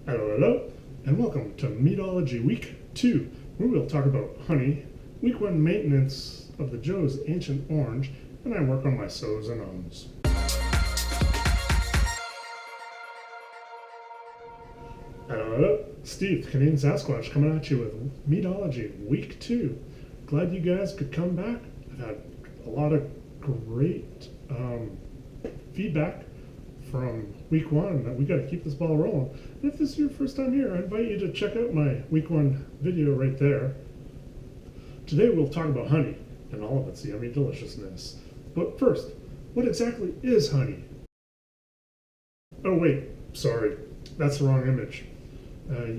Hello, and welcome to Meadology Week 2, where we'll talk about honey, Week 1 maintenance of the Joe's Ancient Orange, and I work on my so's and ums. Hello, Steve, Canadian Sasquatch, coming at you with Meadology Week 2. Glad you guys could come back. I've had a lot of great feedback from Week 1 that we got to keep this ball rolling. And if this is your first time here, I invite you to check out my Week 1 video right there. Today we'll talk about honey and all of its yummy deliciousness. But first, what exactly is honey? Oh wait, sorry, that's the wrong image.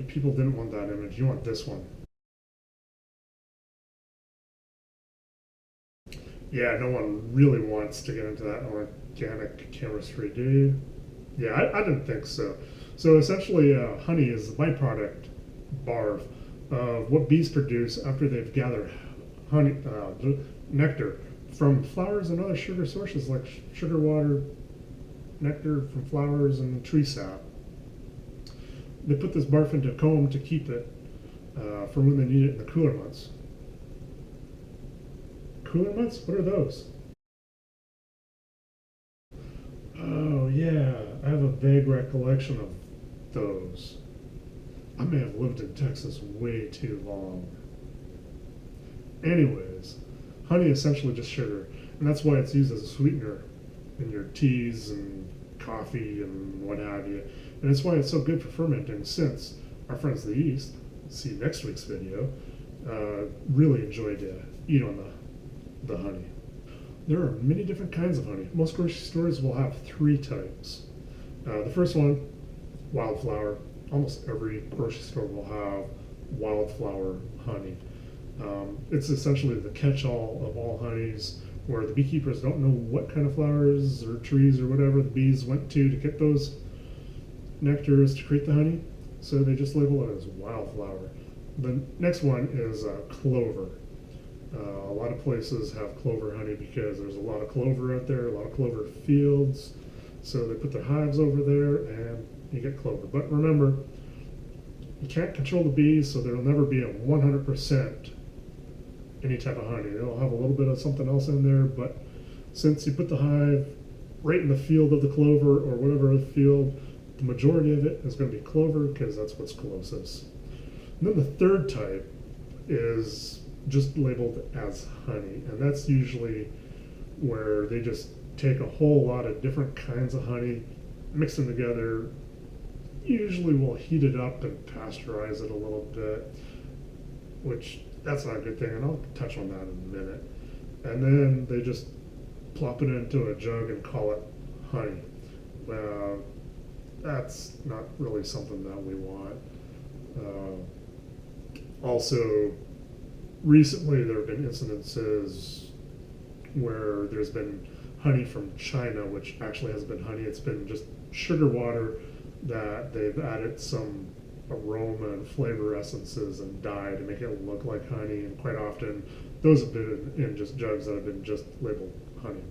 People didn't want that image, you want this one. Yeah, no one really wants to get into that organic chemistry, do you? Yeah, I didn't think so. So essentially, honey is the byproduct, barf, of what bees produce after they've gathered honey, nectar from flowers and other sugar sources like sugar water, nectar from flowers, and tree sap. They put this barf into a comb to keep it for when they need it in the cooler months. Cooler months? What are those? Oh, yeah, I have a vague recollection of those. I may have lived in Texas way too long. Anyways, honey is essentially just sugar, and that's why it's used as a sweetener in your teas and coffee and what have you. And that's why it's so good for fermenting, since our friends the yeast, see next week's video, really enjoy to eat on the honey. There are many different kinds of honey. Most grocery stores will have 3 types. The first one, Wildflower. Almost every grocery store will have Wildflower honey. It's essentially the catch-all of all honeys, where the beekeepers don't know what kind of flowers or trees or whatever the bees went to get those nectars to create the honey, so they just label it as Wildflower. The next one is Clover. A lot of places have clover honey because there's a lot of clover out there, a lot of clover fields. So they put their hives over there and you get clover. But remember, you can't control the bees, so there'll never be a 100% any type of honey. They'll have a little bit of something else in there, but since you put the hive right in the field of the clover or whatever other field, the majority of it is going to be clover because that's what's closest. And then the third type is just labeled as honey, and that's usually where they just take a whole lot of different kinds of honey, mix them together. Usually we'll heat it up and pasteurize it a little bit, which that's not a good thing, and I'll touch on that in a minute. And then they just plop it into a jug and call it honey. That's not really something that we want. Also, recently, there have been incidences where there's been honey from China, which actually hasn't been honey. It's been just sugar water that they've added some aroma and flavor essences and dye to make it look like honey. And quite often, those have been in just jugs that have been just labeled honey.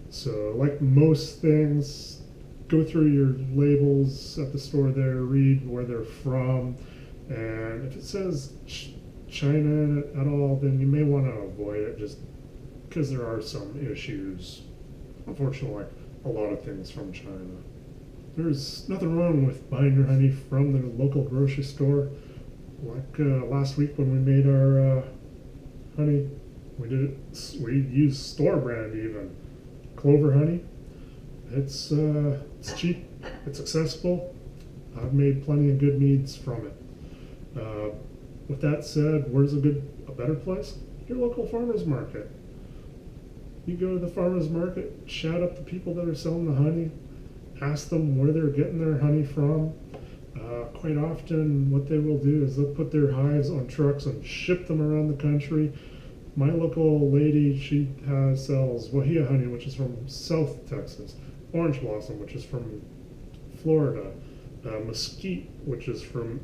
So, like most things, go through your labels at the store there, read where they're from, and if it says China at all, then you may want to avoid it, just because there are some issues. Unfortunately, like a lot of things from China. There's nothing wrong with buying your honey from the local grocery store. Like last week when we made our honey, we used store brand even, Clover Honey. It's cheap, it's accessible. I've made plenty of good meads from it. With that said, where's a better place? Your local farmer's market. You go to the farmer's market, shout up the people that are selling the honey, ask them where they're getting their honey from. Quite often what they will do is they'll put their hives on trucks and ship them around the country. My local lady, she sells Wahia honey, which is from South Texas, Orange Blossom, which is from Florida, Mesquite, which is from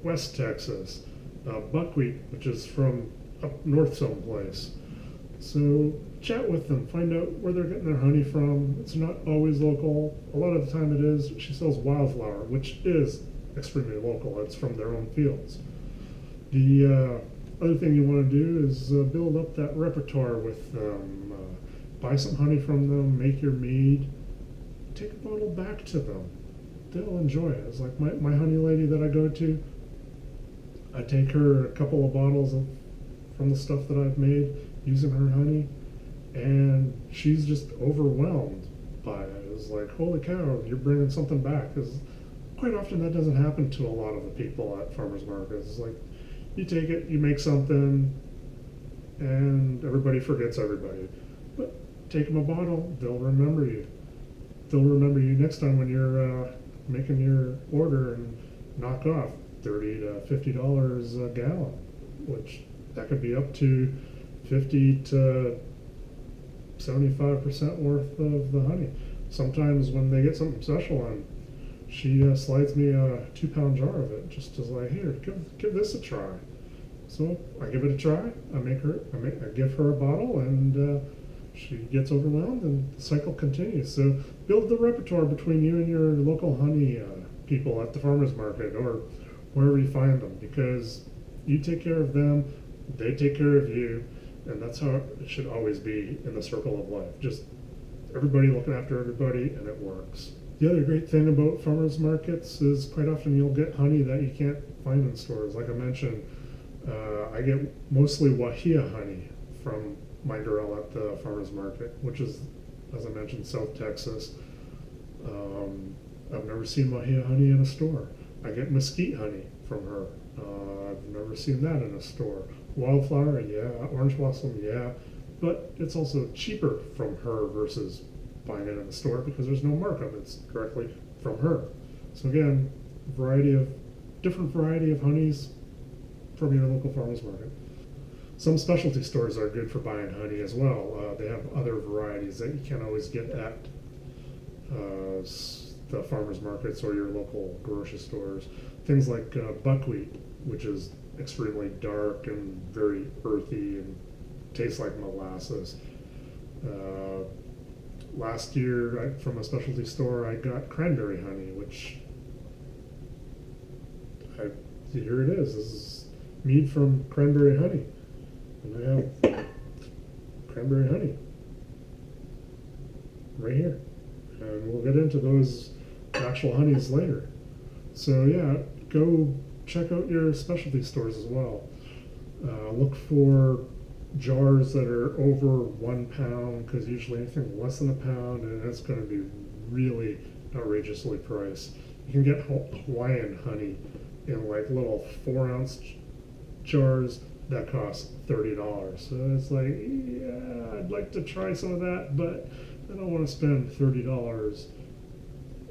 West Texas, Buckwheat, which is from up north someplace. So chat with them, find out where they're getting their honey from. It's not always local. A lot of the time it is. She sells Wildflower, which is extremely local. It's from their own fields. The other thing you want to do is build up that repertoire with them. Buy some honey from them, make your mead, take a bottle back to them. They'll enjoy it. It's like my honey lady that I go to, I take her a couple of bottles from the stuff that I've made using her honey, and she's just overwhelmed by it. It's like, holy cow, you're bringing something back. Because quite often that doesn't happen to a lot of the people at farmers markets. It's like, you take it, you make something, and everybody forgets everybody. But take them a bottle, they'll remember you. They'll remember you next time when you're making your order and knock off $30 to $50 a gallon, which that could be up to 50 to 75% worth of the honey. Sometimes when they get something special on, she slides me a 2-pound jar of it, just as like, here, give this a try. So I give it a try. I give her a bottle, and she gets overwhelmed, and the cycle continues. So build the repertoire between you and your local honey people at the farmers market or wherever you find them, because you take care of them, they take care of you, and that's how it should always be in the circle of life. Just everybody looking after everybody, and it works. The other great thing about farmers markets is quite often you'll get honey that you can't find in stores. Like I mentioned, I get mostly Wahia honey from my girl at the farmers market, which is, as I mentioned, South Texas. I've never seen Wahia honey in a store. I get mesquite honey from her. I've never seen that in a store. Wildflower, yeah. Orange blossom, yeah. But it's also cheaper from her versus buying it in the store because there's no markup. It's directly from her. So again, different variety of honeys from your local farmers market. Some specialty stores are good for buying honey as well. They have other varieties that you can't always get at the farmers markets or your local grocery stores. Things like buckwheat, which is extremely dark and very earthy and tastes like molasses. Last year, from a specialty store, I got cranberry honey, which here it is. This is mead from cranberry honey. And I have cranberry honey right here. And we'll get into those actual honeys later. So yeah, go check out your specialty stores as well. Look for jars that are over 1 pound, because usually anything less than a pound, and it's going to be really outrageously priced. You can get Hawaiian honey in like little 4-ounce jars that cost $30. So it's like, yeah, I'd like to try some of that, but I don't want to spend $30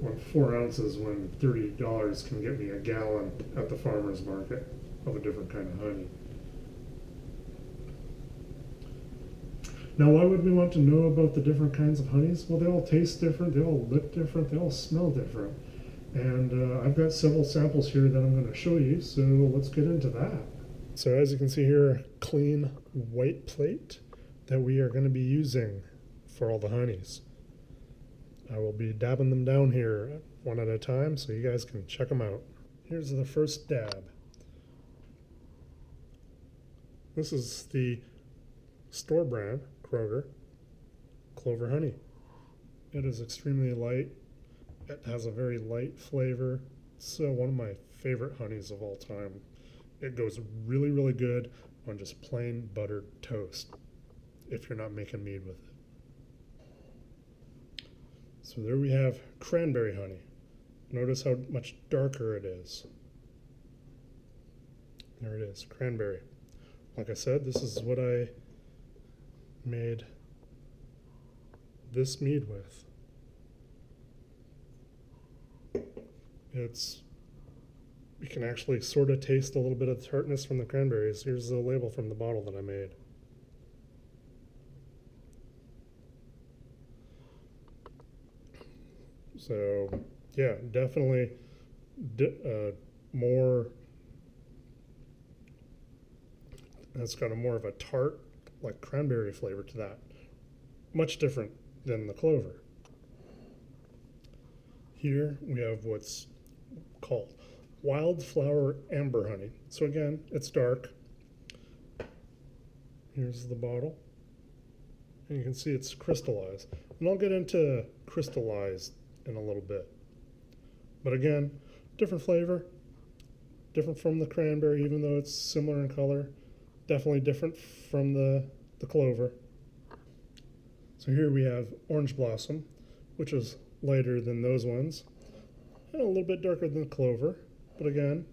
on 4 ounces when $30 can get me a gallon at the farmer's market of a different kind of honey. Now, why would we want to know about the different kinds of honeys? Well, they all taste different, they all look different, they all smell different. And I've got several samples here that I'm going to show you, so let's get into that. So as you can see here, a clean white plate that we are going to be using for all the honeys. I will be dabbing them down here one at a time so you guys can check them out. Here's the first dab. This is the store brand, Kroger, Clover Honey. It is extremely light. It has a very light flavor. It's one of my favorite honeys of all time. It goes really, really good on just plain buttered toast if you're not making mead with it. So there we have cranberry honey. Notice how much darker it is. There it is, cranberry. Like I said, this is what I made this mead with. You can actually sort of taste a little bit of tartness from the cranberries. Here's the label from the bottle that I made. So yeah, definitely more, it's got more of a tart, like cranberry flavor to that. Much different than the clover. Here we have what's called Wildflower Amber Honey. So again, it's dark. Here's the bottle. And you can see it's crystallized. And I'll get into crystallized in a little bit. But again, different flavor, different from the cranberry, even though it's similar in color. Definitely different from the clover. So here we have Orange Blossom, which is lighter than those ones, and a little bit darker than the clover. But again,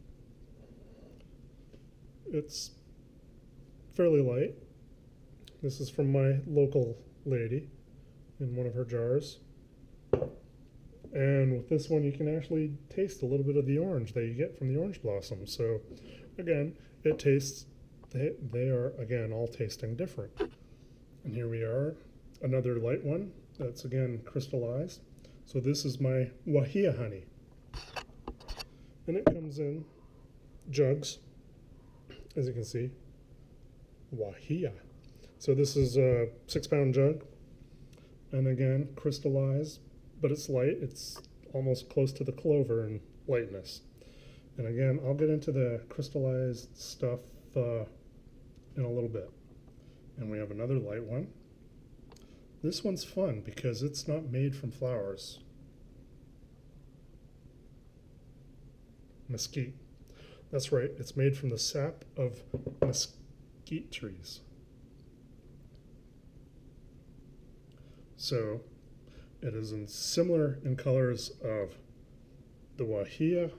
it's fairly light. This is from my local lady in one of her jars. And with this one, you can actually taste a little bit of the orange that you get from the orange blossom. So again, it tastes, they are, again, all tasting different. And here we are, another light one that's, again, crystallized. So this is my Wahia honey. And it comes in jugs, as you can see. Wahia. So this is a 6-pound jug. And again, crystallized, but it's light. It's almost close to the clover in lightness. And again, I'll get into the crystallized stuff in a little bit. And we have another light one. This one's fun because it's not made from flowers. Mesquite. That's right, it's made from the sap of mesquite trees. So it is similar in colors of the Wahia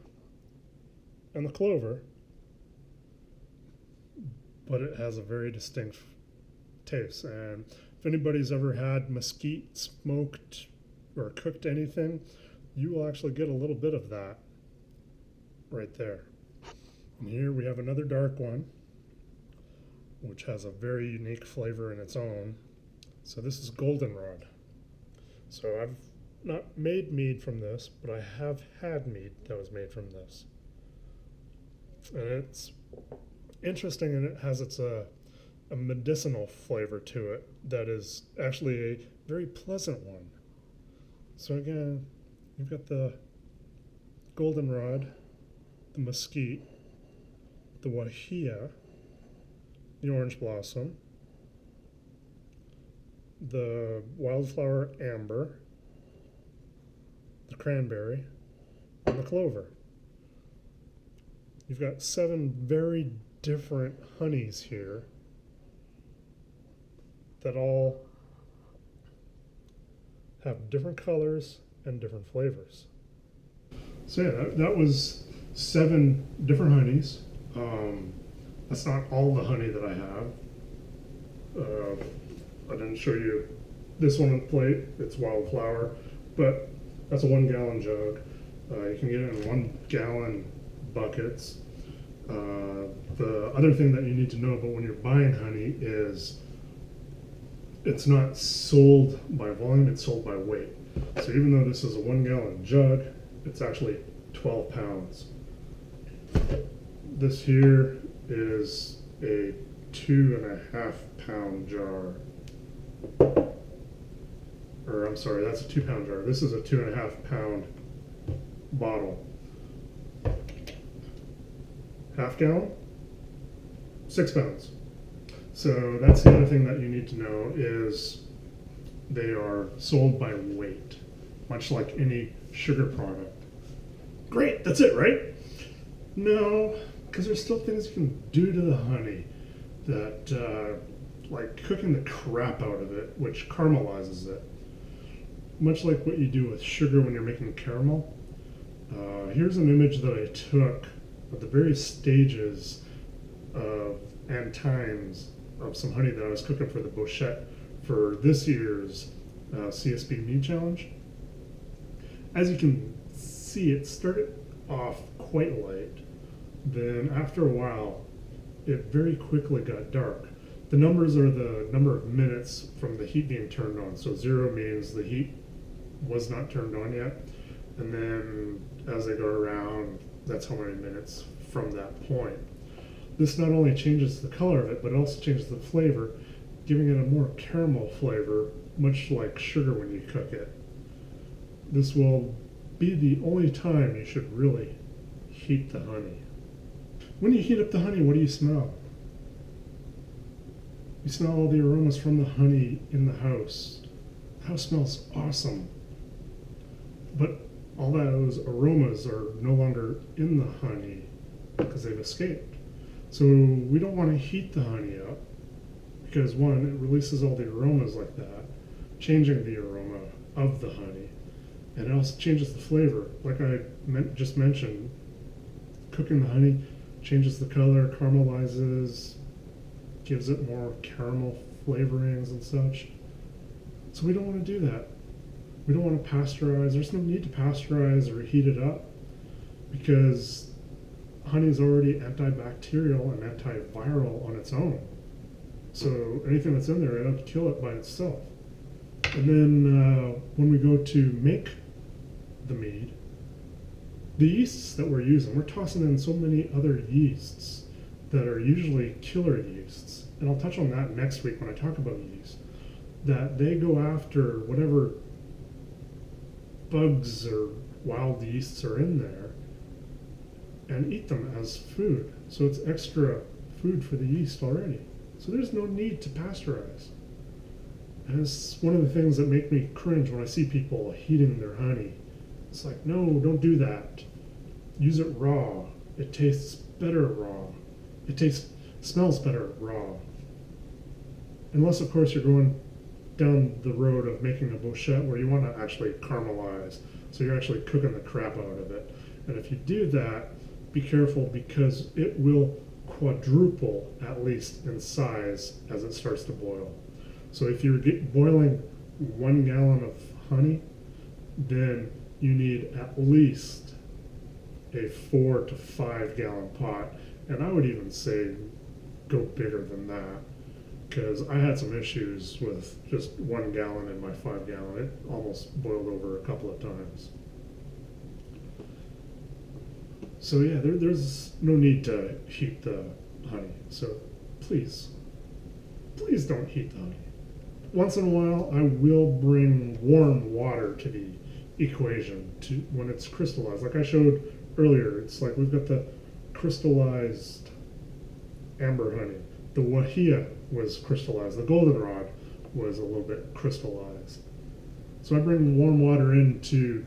and the clover, but it has a very distinct taste. And if anybody's ever had mesquite smoked or cooked anything, you will actually get a little bit of that right there. And here we have another dark one, which has a very unique flavor in its own. So this is Goldenrod. So I've not made mead from this, but I have had mead that was made from this. And it's interesting, and it has a medicinal flavor to it that is actually a very pleasant one. So again, you've got the Goldenrod, the mesquite, the Wahia, the orange blossom, the wildflower amber, the cranberry, and the clover. You've got 7 very different honeys here that all have different colors and different flavors. So yeah, that was 7 different honeys. That's not all the honey that I have. I didn't show you this one on the plate. It's Wildflower, but that's a 1-gallon jug. You can get it in 1-gallon buckets. The other thing that you need to know about when you're buying honey is it's not sold by volume, it's sold by weight. So even though this is a 1-gallon jug, it's actually 12 pounds. This here is a 2.5 pound jar. Or I'm sorry, that's a 2-pound jar. This is a 2.5 pound bottle. Half gallon, 6 pounds. So that's the other thing that you need to know is they are sold by weight, much like any sugar product. Great, that's it, right? No, because there's still things you can do to the honey that, like cooking the crap out of it, which caramelizes it. Much like what you do with sugar when you're making caramel. Here's an image that I took of the various stages and times of some honey that I was cooking for the Bochette for this year's CSB Mead Challenge. As you can see, it started off quite light. Then after a while, it very quickly got dark. The numbers are the number of minutes from the heat being turned on. So 0 means the heat was not turned on yet. And then as they go around, that's how many minutes from that point. This not only changes the color of it, but it also changes the flavor, giving it a more caramel flavor, much like sugar when you cook it. This will be the only time you should really heat the honey. When you heat up the honey, what do you smell? You smell all the aromas from the honey in the house. The house smells awesome. But all those aromas are no longer in the honey because they've escaped. So we don't want to heat the honey up because, one, it releases all the aromas like that, changing the aroma of the honey. And it also changes the flavor. Like I just mentioned, cooking the honey changes the color, caramelizes, gives it more caramel flavorings and such. So we don't want to do that. We don't want to pasteurize. There's no need to pasteurize or heat it up because honey is already antibacterial and antiviral on its own. So anything that's in there, it'll kill it by itself. And then when we go to make the mead, the yeasts that we're using, we're tossing in so many other yeasts that are usually killer yeasts. And I'll touch on that next week when I talk about yeast. That they go after whatever bugs or wild yeasts are in there and eat them as food. So it's extra food for the yeast already. So there's no need to pasteurize. And it's one of the things that make me cringe when I see people heating their honey. It's like, no, don't do that. Use it raw. It tastes better raw. It smells better raw. Unless, of course, you're going down the road of making a bouchette where you want to actually caramelize. So you're actually cooking the crap out of it. And if you do that, be careful because it will quadruple, at least, in size as it starts to boil. So if you're boiling 1 gallon of honey, then you need at least a 4 to 5 gallon pot. And I would even say go bigger than that because I had some issues with just 1 gallon in my 5 gallon. It almost boiled over a couple of times. So yeah, there's no need to heat the honey. So please don't heat the honey. Once in a while, I will bring warm water to the equation to when it's crystallized. Like I showed earlier, it's like we've got the crystallized amber honey. The wahia was crystallized. The goldenrod was a little bit crystallized. So I bring warm water in to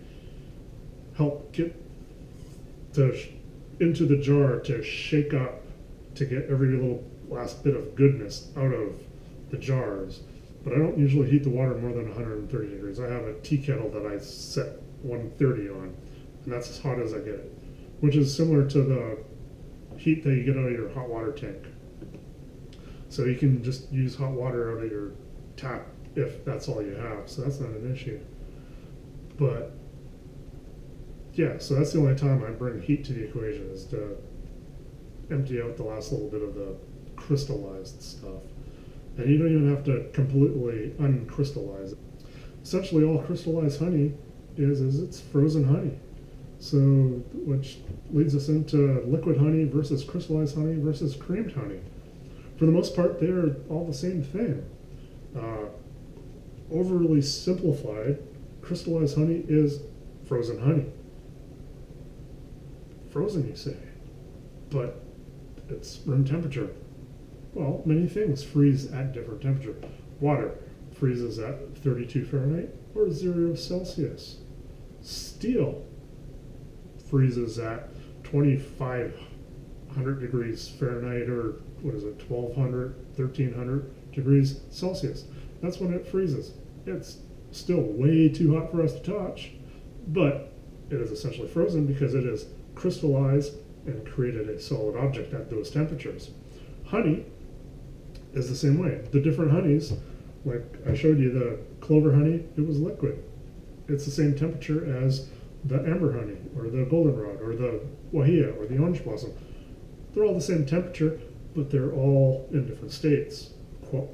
help get into the jar to shake up to get every little last bit of goodness out of the jars. But I don't usually heat the water more than 130 degrees. I have a tea kettle that I set 130 on, and that's as hot as I get it, which is similar to the heat that you get out of your hot water tank. So you can just use hot water out of your tap if that's all you have, so that's not an issue. But yeah, so that's the only time I bring heat to the equation is to empty out the last little bit of the crystallized stuff. And you don't even have to completely uncrystallize it. Essentially, all crystallized honey is it's frozen honey. So, which leads us into liquid honey versus crystallized honey versus creamed honey. For the most part, they're all the same thing. Overly simplified, crystallized honey is frozen honey. Frozen, you say, but it's room temperature. Well, many things freeze at different temperature. Water freezes at 32 Fahrenheit or 0 Celsius. Steel freezes at 2,500 degrees Fahrenheit or 1,200, 1,300 degrees Celsius. That's when it freezes. It's still way too hot for us to touch, but it is essentially frozen because it is crystallized and created a solid object at those temperatures. Honey is the same way. The different honeys, like I showed you the Clover honey, it was liquid. It's the same temperature as the amber honey or the goldenrod or the wahia or the orange blossom. They're all the same temperature, but they're all in different states.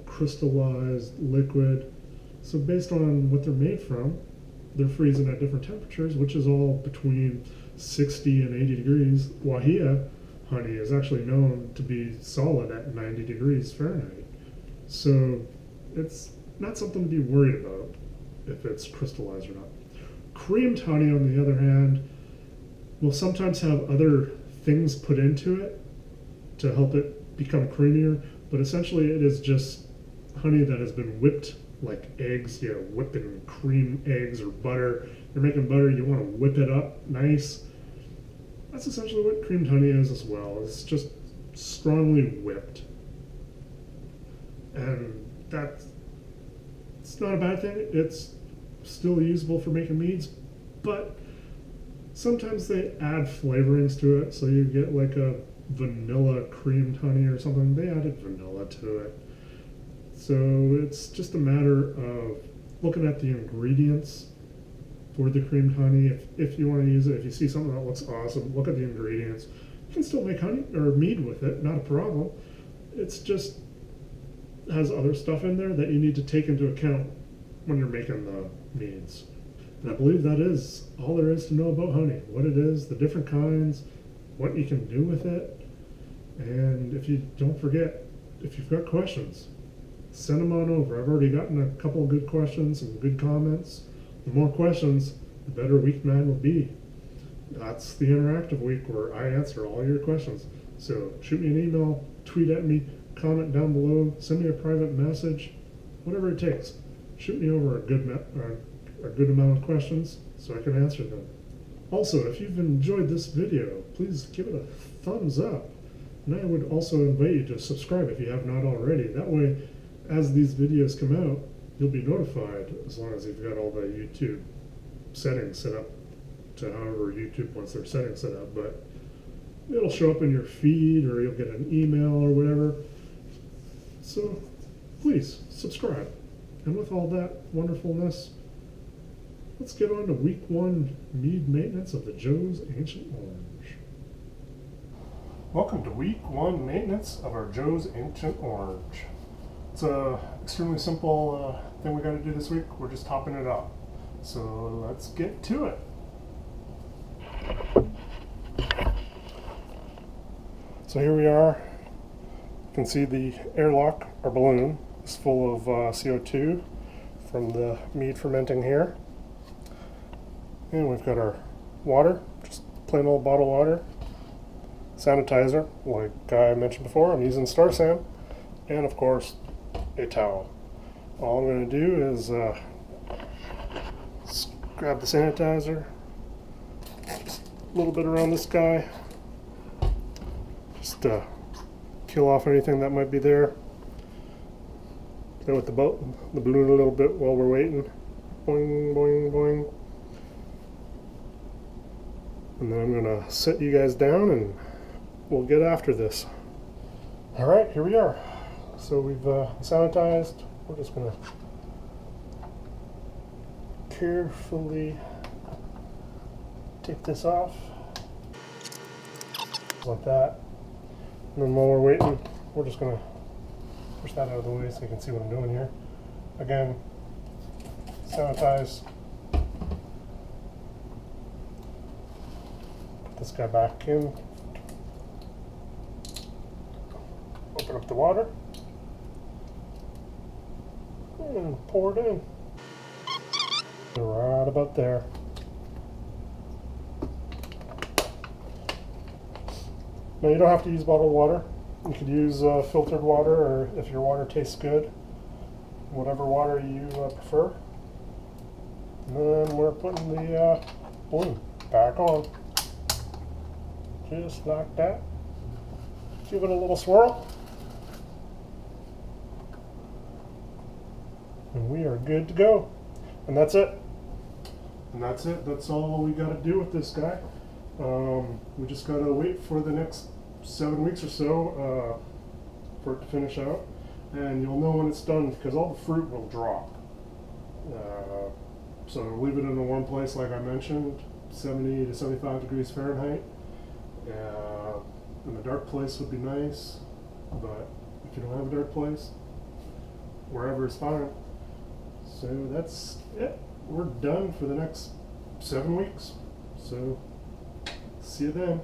Crystallized, liquid. So based on what they're made from, they're freezing at different temperatures, which is all between 60 and 80 degrees. Wahia honey is actually known to be solid at 90 degrees Fahrenheit. So it's not something to be worried about if it's crystallized or not. Creamed honey, on the other hand, will sometimes have other things put into it to help it become creamier, but essentially it is just honey that has been whipped like eggs. You're whipping cream eggs or butter. You're making butter, you want to whip it up nice. That's essentially what creamed honey is as well. It's just strongly whipped. And it's not a bad thing. It's still usable for making meads, but sometimes they add flavorings to it, so you get like a vanilla creamed honey or something. They added vanilla to it. So it's just a matter of looking at the ingredients for the creamed honey. If you want to use it, if you see something that looks awesome, look at the ingredients. You can still make honey or mead with it, not a problem. It's just has other stuff in there that you need to take into account when you're making the meads. And I believe that is all there is to know about honey. What it is, the different kinds, what you can do with it. And if you don't forget, if you've got questions, send them on over. I've already gotten a couple of good questions and good comments. The more questions, the better Week 9 will be. That's the interactive week where I answer all your questions. So shoot me an email, tweet at me, comment down below, send me a private message, whatever it takes. Shoot me over a good amount of questions so I can answer them. Also, if you've enjoyed this video, please give it a thumbs up. And I would also invite you to subscribe if you have not already. That way, as these videos come out, you'll be notified as long as you've got all the YouTube settings set up to however YouTube wants their settings set up. But it'll show up in your feed, or you'll get an email or whatever. So please subscribe. And with all that wonderfulness, let's get on to Week 1 mead maintenance of the Joe's Ancient Orange. Welcome to Week 1 maintenance of our Joe's Ancient Orange. It's a extremely simple thing we got to do this week. We're just topping it up. So let's get to it. So here we are. You can see the airlock, our balloon, is full of CO2 from the mead fermenting here. And we've got our water, just plain old bottled water. Sanitizer, like I mentioned before, I'm using Star San. And of course, a towel. All I'm going to do is grab the sanitizer, just a little bit around this guy, just kill off anything that might be there. Play with the balloon a little bit while we're waiting. Boing, boing, boing. And then I'm going to set you guys down and we'll get after this. Alright, here we are. So we've sanitized. We're just going to carefully take this off. Like that. And then while we're waiting, we're just going to push that out of the way so you can see what I'm doing here. Again, sanitize. Put this guy back in. Open up the water. And pour it in. Right about there. Now you don't have to use bottled water. You could use filtered water, or if your water tastes good, whatever water you prefer. And then we're putting the balloon back on. Just like that. Give it a little swirl. And we are good to go. And that's it. And that's it. That's all we got to do with this guy. We just got to wait for the next 7 weeks or so for it to finish out. And you'll know when it's done because all the fruit will drop. So leave it in a warm place like I mentioned, 70 to 75 degrees Fahrenheit. In a dark place would be nice, but if you don't have a dark place, wherever is fine. So that's it. We're done for the next 7 weeks. So see you then.